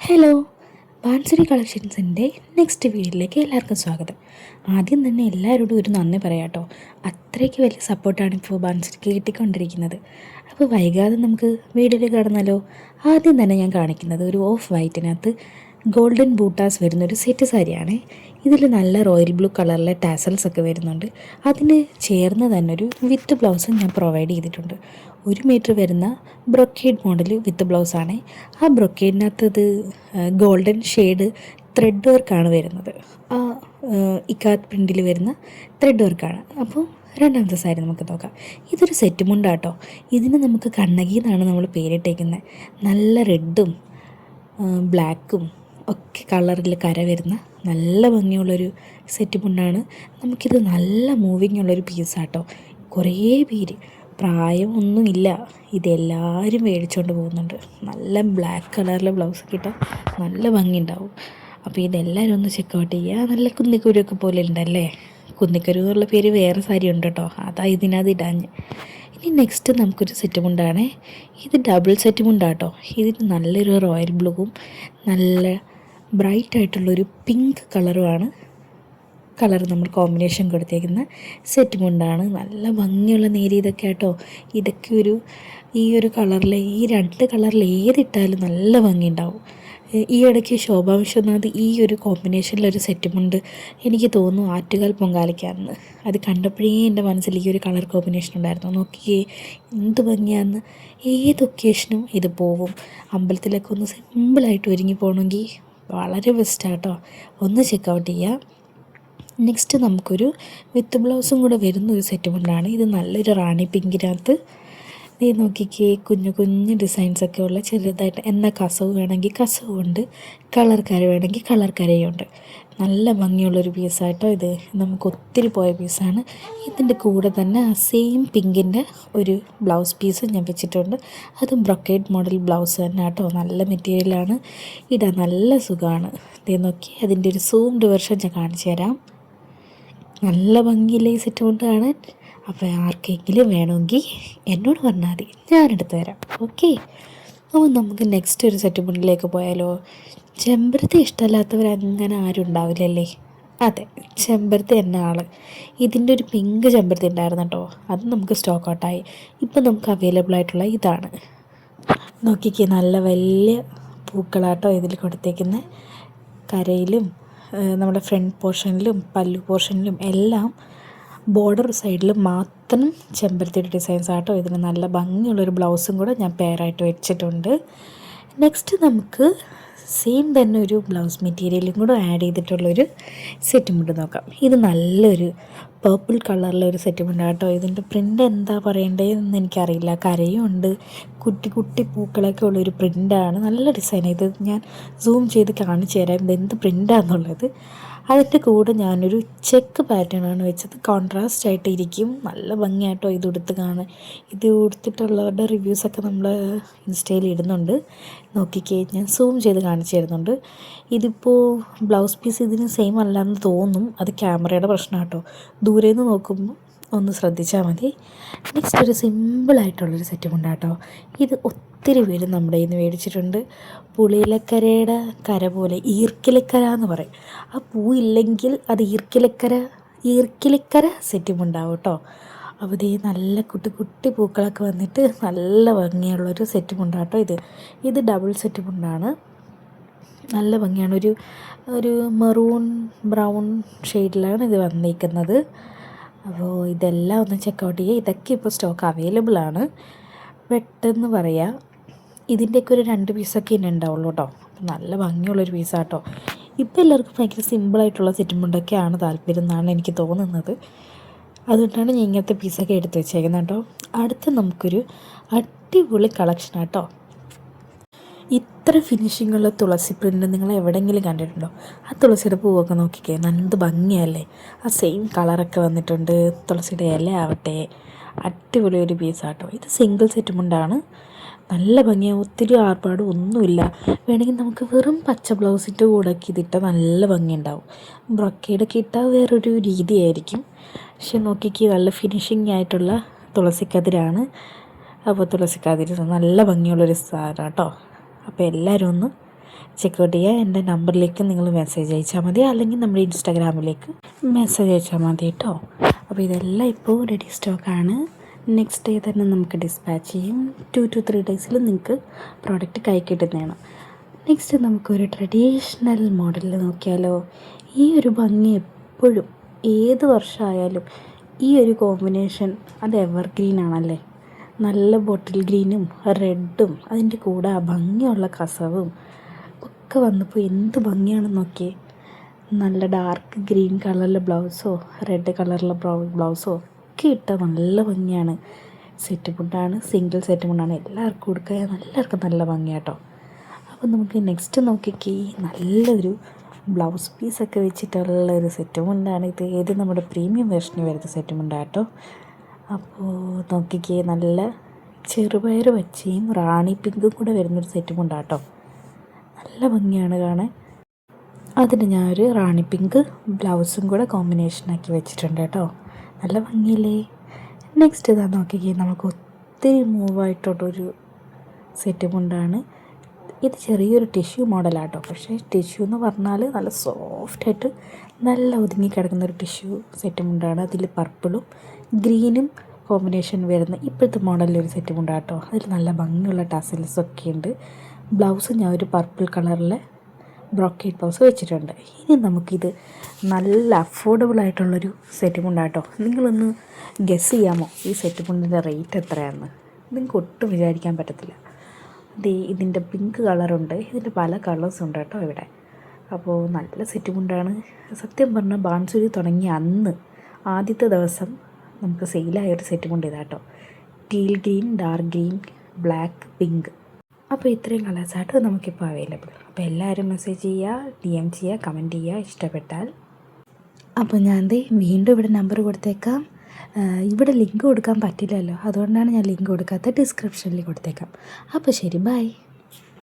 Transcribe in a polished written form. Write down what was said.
Hello, ബാൻസരി കളക്ഷൻസിൻ്റെ next വീഡിയോയിലേക്ക് എല്ലാവർക്കും സ്വാഗതം. ആദ്യം തന്നെ എല്ലാവരോടും ഒരു നന്ദി പറയാം കേട്ടോ. അത്രയ്ക്ക് വലിയ സപ്പോർട്ടാണ് ഇപ്പോൾ ബാൻസരിക്ക് കിട്ടിക്കൊണ്ടിരിക്കുന്നത്. അപ്പോൾ വൈകാതെ നമുക്ക് വീഡിയോയിൽ കടന്നാലോ. ആദ്യം തന്നെ ഞാൻ കാണിക്കുന്നത് ഒരു ഓഫ് വൈറ്റിനകത്ത് ഗോൾഡൻ ബൂട്ടാസ് വരുന്നൊരു സെറ്റ് സാരിയാണ്. ഇതിൽ നല്ല റോയൽ ബ്ലൂ കളറിലെ ടാസൽസ് ഒക്കെ വരുന്നുണ്ട്. അതിന് ചേർന്ന് തന്നെ ഒരു വിത്ത് ബ്ലൗസും ഞാൻ പ്രൊവൈഡ് ചെയ്തിട്ടുണ്ട്. 1 മീറ്റർ വരുന്ന ബ്രൊക്കേഡ് മോഡൽ വിത്ത് ബ്ലൗസാണ്. ആ ബ്രൊക്കേഡിനകത്ത് ഇത് ഗോൾഡൻ ഷെയ്ഡ് ത്രെഡ് വർക്കാണ് വരുന്നത്. ആ ഇക്കാത്ത് പ്രിൻറ്റിൽ വരുന്ന ത്രെഡ് വർക്കാണ്. അപ്പോൾ രണ്ടാമത്തെ സാരി നമുക്ക് നോക്കാം. ഇതൊരു സെറ്റ് മുണ്ടാട്ടോ. ഇതിന് നമുക്ക് കണ്ണകി എന്നാണ് നമ്മൾ പേരിട്ടേക്കുന്നത്. നല്ല റെഡും ബ്ലാക്കും ഒക്കെ കളറിൽ കര വരുന്ന നല്ല ഭംഗിയുള്ളൊരു സെറ്റ് മുണ്ടാണ്. നമുക്കിത് നല്ല മൂവിങ് ഉള്ളൊരു പീസാട്ടോ. കുറേ പേര് പ്രായം ഒന്നുമില്ല ഇതെല്ലാവരും മേടിച്ചുകൊണ്ട് പോകുന്നുണ്ട്. നല്ല ബ്ലാക്ക് കളറിലെ ബ്ലൗസ് കിട്ടാൻ നല്ല ഭംഗിയുണ്ടാവും. അപ്പോൾ ഇതെല്ലാവരും ഒന്ന് ചെക്കൗട്ട് ചെയ്യുക. നല്ല കുന്നിക്കുരുവൊക്കെ പോലെ ഉണ്ടല്ലേ. കുന്നിക്കുരു എന്നുള്ള പേര് വേറെ സാരി ഉണ്ട് കേട്ടോ, അതാ ഇതിനകത്ത് ഇടാഞ്ഞ്. ഇനി നെക്സ്റ്റ് നമുക്കൊരു സെറ്റ് മുണ്ടാണേ. ഇത് ഡബിൾ സെറ്റ് മുണ്ടാട്ടോ. ഇതിന് നല്ലൊരു റോയൽ ബ്ലൂവും നല്ല ബ്രൈറ്റ് ആയിട്ടുള്ളൊരു പിങ്ക് കളറുമാണ് കളർ നമ്മൾ കോമ്പിനേഷൻ കൊടുത്തേക്കുന്ന സെറ്റ് മുണ്ടാണ്. നല്ല ഭംഗിയുള്ള നേരിയതൊക്കെ കേട്ടോ. ഇതൊക്കെ ഈ ഒരു കളറിൽ, ഈ 2 കളറിൽ ഏതിട്ടാലും നല്ല ഭംഗിയുണ്ടാവും. ഈ ഇടയ്ക്ക് ശോഭാ വിശ്വനാഥ് ഈ ഒരു കോമ്പിനേഷനിലൊരു സെറ്റ് മുണ്ട് എനിക്ക് തോന്നുന്നു ആറ്റുകാൽ പൊങ്കാലയ്ക്കാണെന്ന്. അത് കണ്ടപ്പോഴേ എൻ്റെ മനസ്സിൽ ഈ ഒരു കളർ കോമ്പിനേഷൻ ഉണ്ടായിരുന്നു. നോക്കിയേ എന്ത് ഭംഗിയാന്ന്. ഏത് ഒക്കേഷനും ഇത് പോവും. അമ്പലത്തിലൊക്കെ ഒന്ന് സിമ്പിളായിട്ട് ഒരുങ്ങി പോകണമെങ്കിൽ വളരെ ബെസ്റ്റാട്ടോ. ഒന്ന് ചെക്കൗട്ട് ചെയ്യുക. നെക്സ്റ്റ് നമുക്കൊരു വിത്ത് ബ്ലൗസും കൂടെ വരുന്നൊരു സെറ്റ് മുണ്ടാണ്. ഇത് നല്ലൊരു റാണി പിങ്കിനകത്ത് ഇത് നോക്കിക്കേ, കുഞ്ഞു കുഞ്ഞു ഡിസൈൻസൊക്കെ ഉള്ള ചെറുതായിട്ട്. എന്നാൽ കസവ് വേണമെങ്കിൽ കസവുണ്ട്, കളർ കര വേണമെങ്കിൽ കളർ കരയുണ്ട്. നല്ല ഭംഗിയുള്ളൊരു പീസായിട്ടോ. ഇത് നമുക്ക് ഒത്തിരി പോയ പീസാണ്. ഇതിൻ്റെ കൂടെ തന്നെ സെയിം പിങ്കിൻ്റെ ഒരു ബ്ലൗസ് പീസ് ഞാൻ വെച്ചിട്ടുണ്ട്. അതും ബ്രൊക്കേഡ് മോഡൽ ബ്ലൗസ് തന്നെ കേട്ടോ. നല്ല മെറ്റീരിയലാണ്, ഇടാൻ നല്ല സുഖമാണ്. ഇത് നോക്കി അതിൻ്റെ ഒരു സൂംഡ് വെർഷൻ ഞാൻ കാണിച്ചു തരാം. നല്ല ഭംഗിയില്ലേ ഈ സെറ്റ് കൊണ്ട് കാണാൻ. അപ്പോൾ ആർക്കെങ്കിലും വേണമെങ്കിൽ എന്നോട് പറഞ്ഞാൽ മതി, ഞാനെടുത്ത് തരാം. ഓക്കെ, അപ്പോൾ നമുക്ക് നെക്സ്റ്റ് ഒരു സെറ്റ് മുണ്ടിലേക്ക് പോയാലോ. ചെമ്പരത്തി ഇഷ്ടമല്ലാത്തവരങ്ങനെ ആരും ഉണ്ടാവില്ലല്ലേ. അതെ, ചെമ്പരത്തി തന്നെ ആൾ. ഇതിൻ്റെ ഒരു പിങ്ക് ചെമ്പരത്തി ഉണ്ടായിരുന്നു കേട്ടോ, അത് നമുക്ക് സ്റ്റോക്ക് ഔട്ടായി. ഇപ്പം നമുക്ക് അവൈലബിൾ ആയിട്ടുള്ള ഇതാണ്. നോക്കിക്കേ, നല്ല വലിയ പൂക്കളാട്ടോ ഇതിൽ കൊടുത്തേക്കുന്ന. കരയിലും നമ്മുടെ ഫ്രണ്ട് പോർഷനിലും പല്ലു പോർഷനിലും എല്ലാം ബോർഡർ സൈഡിൽ മാത്രം ചെമ്പരത്തിയുടെ ഡിസൈൻസ് ആട്ടോ. ഇതിന് നല്ല ഭംഗിയുള്ളൊരു ബ്ലൗസും കൂടെ ഞാൻ പെയറായിട്ട് വെച്ചിട്ടുണ്ട്. നെക്സ്റ്റ് നമുക്ക് സെയിം തന്നെ ഒരു ബ്ലൗസ് മെറ്റീരിയലും കൂടെ ആഡ് ചെയ്തിട്ടുള്ളൊരു സെറ്റ് മുണ്ട് നോക്കാം. ഇത് നല്ലൊരു പേർപ്പിൾ കളറിലൊരു സെറ്റ് മുണ്ട് കേട്ടോ. ഇതിൻ്റെ പ്രിൻ്റ് എന്താ പറയേണ്ടതെന്ന് എനിക്കറിയില്ല. കരയും ഉണ്ട്, കുട്ടി കുട്ടി പൂക്കളൊക്കെ ഉള്ളൊരു പ്രിൻ്റാണ്. നല്ല ഡിസൈൻ. ഇത് ഞാൻ സൂം ചെയ്ത് കാണിച്ചു തരാം ഇതെന്ത് പ്രിൻ്റാണെന്നുള്ളത്. അതിൻ്റെ കൂടെ ഞാനൊരു ചെക്ക് പാറ്റേണാണ് വെച്ചത്. കോൺട്രാസ്റ്റ് ആയിട്ട് ഇരിക്കും. നല്ല ഭംഗിയായിട്ടോ ഇത് ഉടുത്ത് കാണാൻ. ഇത് ഉടുത്തിട്ടുള്ളവരുടെ റിവ്യൂസൊക്കെ നമ്മൾ ഇൻസ്റ്റയിൽ ഇടുന്നുണ്ട്. നോക്കിക്കേ, ഞാൻ സൂം ചെയ്ത് കാണിച്ചു തരുന്നുണ്ട്. ഇതിപ്പോൾ ബ്ലൗസ് പീസ് ഇതിന് സെയിം അല്ലാന്ന് തോന്നും. അത് ക്യാമറയുടെ പ്രശ്നം കേട്ടോ. ദൂരെ നിന്ന് നോക്കുമ്പോൾ ഒന്ന് ശ്രദ്ധിച്ചാൽ മതി. നെക്സ്റ്റ് ഒരു സിമ്പിളായിട്ടുള്ളൊരു സെറ്റ് കൊണ്ടാട്ടോ. ഇത് ഒത്തിരി പേര് നമ്മുടെ കയ്യിൽ നിന്ന് മേടിച്ചിട്ടുണ്ട്. പുളിയിലക്കരയുടെ കര പോലെ ഈർക്കിലക്കര എന്ന് പറയും. ആ പൂ ഇല്ലെങ്കിൽ അത് ഈർക്കിലക്കര സെറ്റും ഉണ്ടാവും കേട്ടോ. അപ്പോൾ ഇതേ നല്ല കുട്ടി കുട്ടി പൂക്കളൊക്കെ വന്നിട്ട് നല്ല ഭംഗിയുള്ളൊരു സെറ്റ് മുണ്ടാട്ടോ. ഇത് ഡബിൾ സെറ്റ് മുണ്ടാണ്. നല്ല ഭംഗിയാണ്. ഒരു മെറൂൺ ബ്രൗൺ ഷെയ്ഡിലാണ് ഇത് വന്നിരിക്കുന്നത്. അപ്പോൾ ഇതെല്ലാം ഒന്ന് ചെക്കൗട്ട് ചെയ്യുക. ഇതൊക്കെ ഇപ്പോൾ സ്റ്റോക്ക് അവൈലബിൾ ആണ്. പെട്ടെന്ന് പറയാം. ഇതിൻ്റെയൊക്കെ ഒരു 2 പീസൊക്കെ ഇനി ഉണ്ടാവുള്ളൂ കേട്ടോ. അപ്പോൾ നല്ല ഭംഗിയുള്ളൊരു പീസാട്ടോ. ഇപ്പോൾ എല്ലാവർക്കും ഭയങ്കര സിമ്പിളായിട്ടുള്ള സെറ്റും മുണ്ടൊക്കെയാണ് താല്പര്യം എന്നാണ് എനിക്ക് തോന്നുന്നത്. അതുകൊണ്ടാണ് ഞാൻ ഇങ്ങനത്തെ പീസൊക്കെ എടുത്ത് വെച്ചേക്കുന്നത് കേട്ടോ. അടുത്ത് നമുക്കൊരു അടിപൊളി കളക്ഷൻ കേട്ടോ. ഇത്ര ഫിനിഷിങ്ങുള്ള തുളസി പ്രിൻ്റ് നിങ്ങൾ എവിടെയെങ്കിലും കണ്ടിട്ടുണ്ടോ? ആ തുളസിയുടെ പൂവൊക്കെ നോക്കിക്കേ, എന്ത് ഭംഗിയല്ലേ. ആ സെയിം കളറൊക്കെ വന്നിട്ടുണ്ട്. തുളസിയുടെ ഇല ആവട്ടെ, അടിപൊളി ഒരു പീസാട്ടോ. ഇത് സിംഗിൾ സെറ്റ് മുണ്ടാണ്. നല്ല ഭംഗിയാണ്. ഒത്തിരി ആർപ്പാടും ഒന്നുമില്ല. വേണമെങ്കിൽ നമുക്ക് വെറും പച്ച ബ്ലൗസിൻ്റെ കൂടെയൊക്കെ ഇതിട്ടാൽ നല്ല ഭംഗിയുണ്ടാവും. ബ്രൊക്കേഡൊക്കെ ഇട്ടാൽ വേറൊരു രീതിയായിരിക്കും. പക്ഷെ നോക്കിക്കേ, നല്ല ഫിനിഷിങ് ആയിട്ടുള്ള തുളസിക്കതിരാണ്. അപ്പോൾ തുളസിക്കതിര് നല്ല ഭംഗിയുള്ളൊരു സാധനം കേട്ടോ. അപ്പോൾ എല്ലാവരും ഒന്ന് ചെക്കൗട്ട് ചെയ്യുക. എൻ്റെ നമ്പറിലേക്ക് നിങ്ങൾ മെസ്സേജ് അയച്ചാൽ മതി, അല്ലെങ്കിൽ നമ്മുടെ ഇൻസ്റ്റാഗ്രാമിലേക്ക് മെസ്സേജ് അയച്ചാൽ മതി കേട്ടോ. അപ്പോൾ ഇതെല്ലാം ഇപ്പോൾ റെഡി സ്റ്റോക്കാണ്. നെക്സ്റ്റ് ഡേ തന്നെ നമുക്ക് ഡിസ്പാച്ച് ചെയ്യും. 2 to 3 ഡേയ്സിൽ നിങ്ങൾക്ക് പ്രോഡക്റ്റ് കൈ കിട്ടുന്നതാണ്. നെക്സ്റ്റ് നമുക്കൊരു ട്രഡീഷണൽ മോഡലിൽ നോക്കിയാലോ. ഈ ഒരു ഭംഗി എപ്പോഴും ഏത് വർഷമായാലും ഈ ഒരു കോമ്പിനേഷൻ അത് എവർഗ്രീൻ ആണല്ലേ. നല്ല ബോട്ടിൽ ഗ്രീനും റെഡും അതിൻ്റെ കൂടെ ആ ഭംഗിയുള്ള കസവും ഒക്കെ വന്നപ്പോൾ എന്ത് ഭംഗിയാണെന്ന് നോക്കിയേ. നല്ല ഡാർക്ക് ഗ്രീൻ കളറിലെ ബ്ലൗസോ റെഡ് കളറിലെ ബ്ലൗസോ ഒക്കെ ഇട്ടാൽ നല്ല ഭംഗിയാണ്. സെറ്റ് മുണ്ടാണ്, സിംഗിൾ സെറ്റ് മുണ്ടാണ്, എല്ലാവർക്കും കൊടുക്കുക, എല്ലാവർക്കും നല്ല ഭംഗിയാട്ടോ. അപ്പോൾ നമുക്ക് നെക്സ്റ്റ് നോക്കിക്കേ, നല്ലൊരു ബ്ലൗസ് പീസൊക്കെ വെച്ചിട്ടുള്ള ഒരു സെറ്റ് മുണ്ടാണ് ഇത്. ഏത് നമ്മുടെ പ്രീമിയം വേർഷന് വരുന്ന സെറ്റ് മുണ്ടാട്ടോ. അപ്പോൾ നോക്കിക്കേ, നല്ല ചെറുപയർ പച്ചയും റാണി പിങ്കും കൂടെ വരുന്നൊരു സെറ്റ് മുണ്ടാട്ടോ. നല്ല ഭംഗിയാണ് കാണാൻ. അതിന് ഞാനൊരു റാണി പിങ്ക് ബ്ലൗസും കൂടെ കോമ്പിനേഷനാക്കി വെച്ചിട്ടുണ്ട് കേട്ടോ. നല്ല ഭംഗിയില്ലേ. നെക്സ്റ്റ് ഇതാ നോക്കിക്കേ, നമുക്ക് ഒത്തിരി മൂവായിട്ടുള്ളൊരു സെറ്റ് മുണ്ടാണ് ഇത്. ചെറിയൊരു ടിഷ്യൂ മോഡലാട്ടോ, പക്ഷേ ടിഷ്യൂ എന്ന് പറഞ്ഞാൽ നല്ല സോഫ്റ്റായിട്ട് നല്ല ഒതുങ്ങി കിടക്കുന്നൊരു ടിഷ്യൂ സെറ്റ് മുണ്ടാണ്. അതിൽ പർപ്പിളും ഗ്രീനും കോമ്പിനേഷൻ വരുന്ന ഇപ്പോഴത്തെ മോഡലിലൊരു സെറ്റ് മുണ്ടാട്ടോ. അതിൽ നല്ല ഭംഗിയുള്ള ടസൽസൊക്കെ ഉണ്ട്. ബ്ലൗസ് ഞാൻ ഒരു പർപ്പിൾ കളറിലെ ബ്രോക്കേഡ് ബ്ലൗസ് വെച്ചിട്ടുണ്ട്. ഇനി നമുക്കിത് നല്ല അഫോർഡബിൾ ആയിട്ടുള്ളൊരു സെറ്റ് മുണ്ടാട്ടോ. നിങ്ങളൊന്ന് ഗസ് ചെയ്യാമോ ഈ സെറ്റ് മുണ്ടിൻ്റെ റേറ്റ് എത്രയാണെന്ന്? നിങ്ങൾക്ക് ഒട്ടും വിചാരിക്കാൻ പറ്റത്തില്ല. ഇതിൻ്റെ പിങ്ക് കളറുണ്ട്, ഇതിൻ്റെ പല കളേഴ്സ് ഉണ്ട് കേട്ടോ ഇവിടെ. അപ്പോൾ നല്ല സെറ്റ് മുണ്ടാണ്. സത്യം പറഞ്ഞാൽ ബാൻസുരി തുടങ്ങിയ അന്ന് ആദ്യത്തെ ദിവസം നമുക്ക് സെയിലായൊരു സെറ്റ് മുണ്ട് ഇതാട്ടോ. Teal green, dark green, black, pink. അപ്പോൾ ഇത്രയും കളേഴ്സായിട്ട് നമുക്കിപ്പോൾ അവൈലബിൾ. അപ്പോൾ എല്ലാവരും മെസ്സേജ് ചെയ്യുക, DM ചെയ്യുക, കമൻറ്റ് ചെയ്യുക ഇഷ്ടപ്പെട്ടാൽ. അപ്പോൾ ഞാൻ വീണ്ടും ഇവിടെ നമ്പർ കൊടുത്തേക്കാം. ഇവിടെ ലിങ്ക് കൊടുക്കാൻ പറ്റില്ലല്ലോ, അതുകൊണ്ടാണ് ഞാൻ ലിങ്ക് കൊടുക്കാത്ത. ഡിസ്ക്രിപ്ഷനിൽ കൊടുത്തേക്കാം. അപ്പോൾ ശരി, ബൈ.